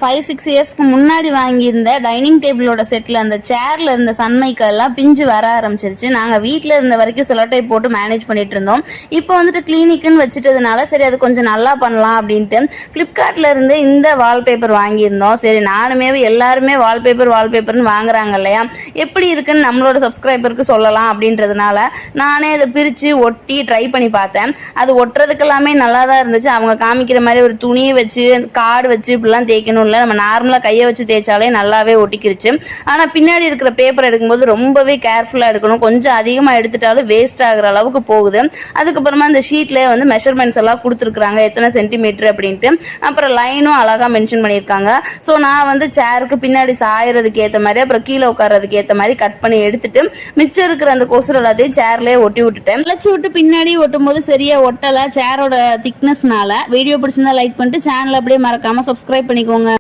5-6 இயர்ஸ்க்கு முன்னாடி வாங்கியிருந்த dining டேபிளோட settle அந்த சேரில் இருந்த சன்மைக்கெல்லாம் பிஞ்சு வர ஆரம்பிச்சிருச்சு. நாங்கள் வீட்டில் இருந்த வரைக்கும் செலோடைப் போட்டு மேனேஜ் பண்ணிட்டு இருந்தோம். இப்போ வந்துட்டு கிளினிக்குன்னு வச்சுட்டதுனால சரி அது கொஞ்சம் நல்லா பண்ணலாம் அப்படின்ட்டு ஃப்ளிப்கார்ட்ல இருந்து இந்த வால்பேப்பர் வாங்கியிருந்தோம். சரி நானுமே எல்லாருமே வால்பேப்பர்னு வாங்குறாங்க இல்லையா, எப்படி இருக்குன்னு நம்மளோட சப்ஸ்கிரைபருக்கு சொல்லலாம் அப்படின்றதுனால நானே அதை பிரித்து ஒட்டி ட்ரை பண்ணி பார்த்தேன். அது ஒட்டுறதுக்கு எல்லாமே நல்லா தான் இருந்துச்சு. அவங்க காமிக்கிற மாதிரி ஒரு துணியை வச்சு கார்டு வச்சு இப்படிலாம் தேய்க்கணும் இல்லை, நம்ம நார்மலாக கையை வச்சு தேய்ச்சாலே நல்லாவே ஒட்டிக்கிருச்சு. ஆனால் பின்னாடி இருக்கிற பேப்பர் எடுக்கும்போது ரொம்பவே கேர்ஃபுல்லாக எடுக்கணும். கொஞ்சம் அதிகமாக எடுத்துட்டாலும் வேஸ்ட் ஆகுற அளவுக்கு போகுது. அதுக்கப்புறமா இந்த ஷீட்லேயே வந்து மெஷர்மெண்ட்ஸ் எல்லாம் கொடுத்துருக்குறாங்க, எத்தனை சென்டிமீட்டர் அப்படின்ட்டு. அப்புறம் லைனும் அழகாக மென்ஷன் பண்ணியிருக்காங்க. ஸோ நான் வந்து சேருக்கு பின்னாடி சாயறதுக்கு ஏற்ற மாதிரி அப்புறம் கீழே உட்காரதுக்கு ஏற்ற மாதிரி கட் பண்ணி எடுத்துட்டு மிச்சம் இருக்கிற அந்த கொசுறு எல்லாத்தையும் சேர்லேயே ஒட்டி விட்டுட்டேன். வளைச்சி விட்டு பின்னாடி ஒட்டும் போது சரியா ஒட்டலை சேரோட திக்னஸ்னால. வீடியோ பிடிச்சிருந்தா லைக் பண்ணிட்டு சேனல் அப்படியே மறக்காம சப்ஸ்கிரைப் பண்ணிக்கோங்க.